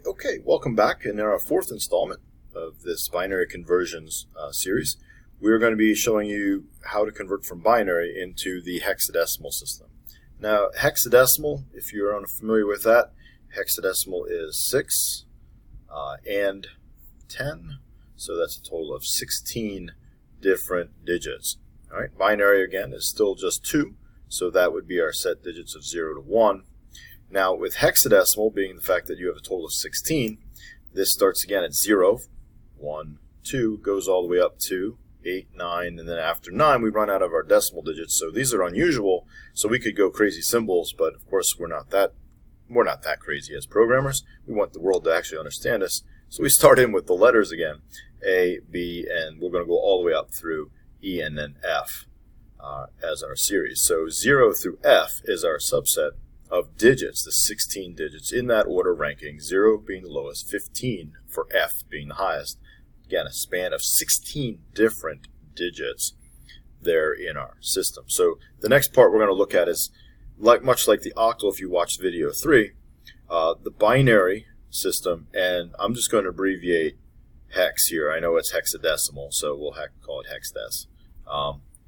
Okay, welcome back. In our fourth installment of this binary conversions series, we're going to be showing you how to convert from binary into the hexadecimal system. Now, hexadecimal, if you're unfamiliar with that, hexadecimal is 6 and 10, so that's a total of 16 different digits. All right, binary again is still just 2, so that would be our set digits of 0 to 1. Now, with hexadecimal being the fact that you have a total of 16, this starts again at 0, 1, 2, goes all the way up to 8, 9, and then after 9 we run out of our decimal digits. So these are unusual, so we could go crazy symbols, but of course we're not that crazy as programmers. We want the world to actually understand us. So we start in with the letters again, A, B, and we're going to go all the way up through E and then F as our series. So 0 through F is our subset of digits, the 16 digits in that order ranking, 0 being the lowest, 15 for F being the highest. Again, a span of 16 different digits there in our system. So the next part we're going to look at is, much like the octal, if you watched video 3, the binary system, and I'm just going to abbreviate hex here. I know it's hexadecimal, so we'll call it hexdec.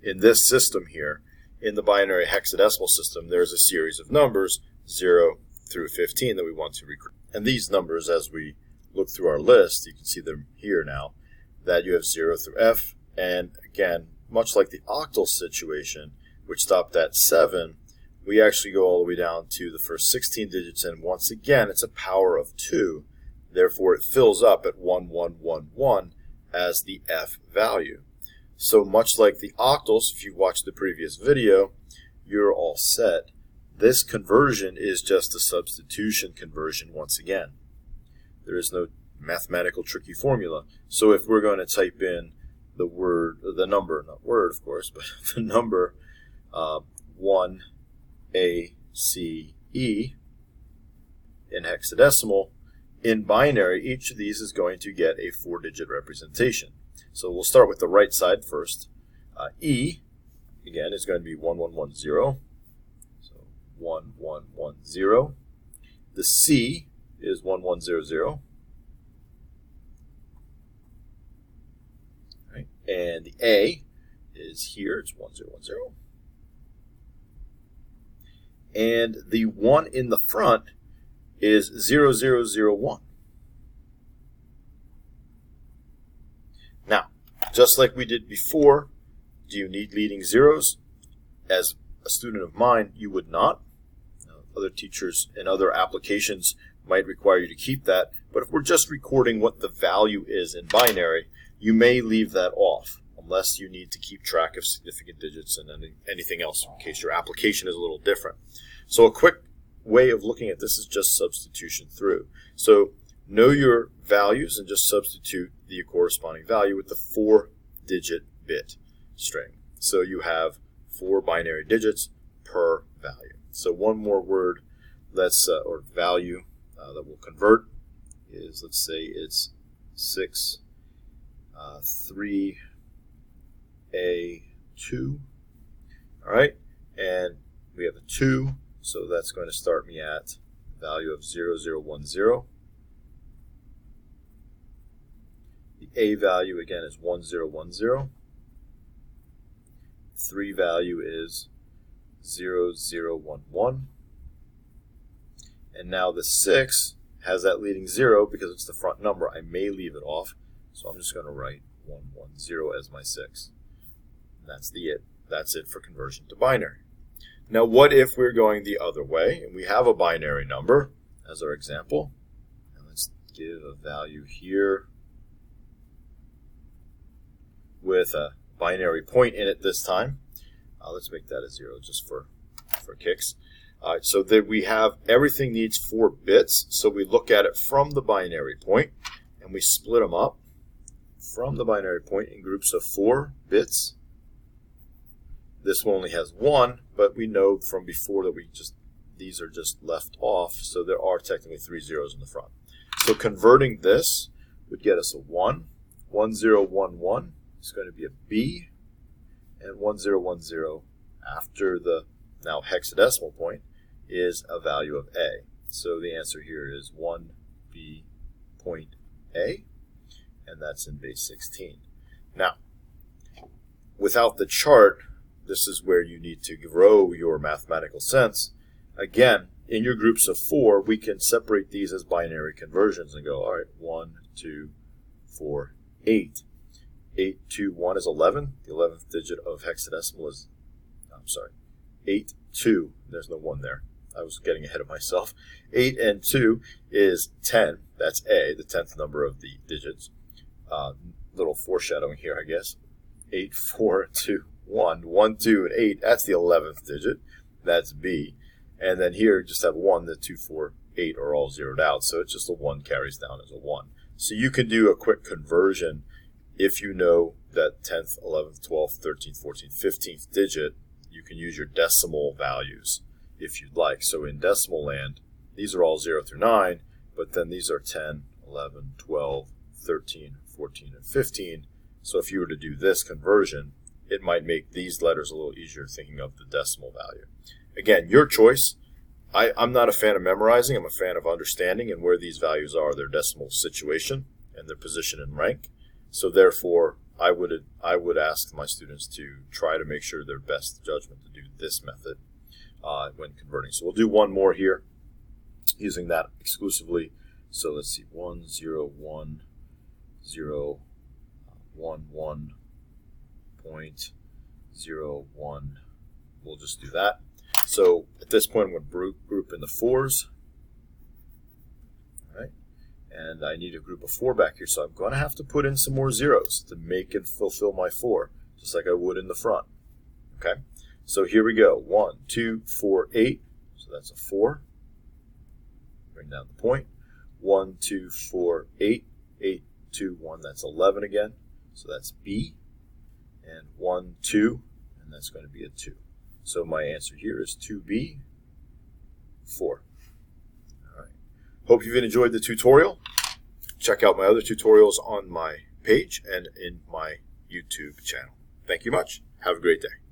In this system here, in the binary hexadecimal system, there's a series of numbers, 0 through 15, that we want to recruit. And these numbers, as we look through our list, you can see them here now, that you have 0 through F. And again, much like the octal situation, which stopped at 7, we actually go all the way down to the first 16 digits. And once again, it's a power of 2. Therefore, it fills up at 1111 as the F value. So much like the octals, if you watched the previous video, you're all set. This conversion is just a substitution conversion once again. There is no mathematical tricky formula. So if we're going to type in the number, not word of course, but the number 1 A C E in hexadecimal, in binary, each of these is going to get a 4-digit representation. So we'll start with the right side first. E, again, is going to be 1110. So 1110. The C is 1100. Right. And the A is here, it's 1010. And the 1 in the front is 0001. Now, just like we did before, do you need leading zeros? As a student of mine, you would not. Other teachers and other applications might require you to keep that. But if we're just recording what the value is in binary, you may leave that off, unless you need to keep track of significant digits and anything else in case your application is a little different. So a quick way of looking at this is just substitution through. So know your values and just substitute the corresponding value with the 4-digit bit string. So you have 4 binary digits per value. So one more word, or value that we'll convert is, let's say it's 6, 3, A, 2. All right, and we have a 2, so that's going to start me at value of 0010. The A value again is 1010. 3 value is 0011. And now the 6 has that leading 0 because it's the front number. I may leave it off, so I'm just going to write 110 as my 6. And that's it for conversion to binary. Now what if we're going the other way and we have a binary number as our example? And let's give a value here with a binary point in it this time. Let's make that a 0 just for kicks. So that we have everything needs 4 bits. So we look at it from the binary point and we split them up from the binary point in groups of 4 bits. This one only has 1, but we know from before that these are just left off, so there are technically 3 zeros in the front. So converting this would get us a 1. 1011 is going to be a B, and 1010 after the now hexadecimal point is a value of A. So the answer here is 1 be point A, and that's in base 16. Now, without the chart, this is where you need to grow your mathematical sense. Again, in your groups of 4, we can separate these as binary conversions and go, all right, 1, 2, 4, 8. 8, 2, 1 is 11. The 11th digit of hexadecimal is, 8, 2. There's no 1 there. I was getting ahead of myself. 8 and 2 is 10. That's A, the 10th number of the digits. Little foreshadowing here, I guess. 8, 4, 2, 1. 1, 2, and 8. That's the 11th digit. That's B. And then here, just have 1. The 2, 4, 8 are all zeroed out. So it's just a 1 carries down as a 1. So you can do a quick conversion if you know that 10th, 11th, 12th, 13th, 14th, 15th digit. You can use your decimal values if you'd like. So in decimal land, these are all 0 through 9, but then these are 10, 11, 12, 13, 14, and 15. So if you were to do this conversion, it might make these letters a little easier thinking of the decimal value. Again, your choice. I'm not a fan of memorizing. I'm a fan of understanding and where these values are, their decimal situation and their position in rank. So therefore, I would ask my students to try to make sure their best judgment to do this method when converting. So we'll do one more here using that exclusively. So let's see, 1, 0, 1, 0, 1, 1, point, 0, 1. We'll just do that. So at this point, I'm going to group in the 4s. All right. And I need a group of 4 back here, so I'm going to have to put in some more zeros to make and fulfill my 4, just like I would in the front. Okay. So here we go. 1, 2, 4, 8. So that's a 4. Bring down the point. 1, 2, 4, 8. 8, 2, 1. That's 11 again. So that's B. And 1, 2. And that's going to be a 2. So my answer here is 2B, 4. All right. Hope you've enjoyed the tutorial. Check out my other tutorials on my page and in my YouTube channel. Thank you much. Have a great day.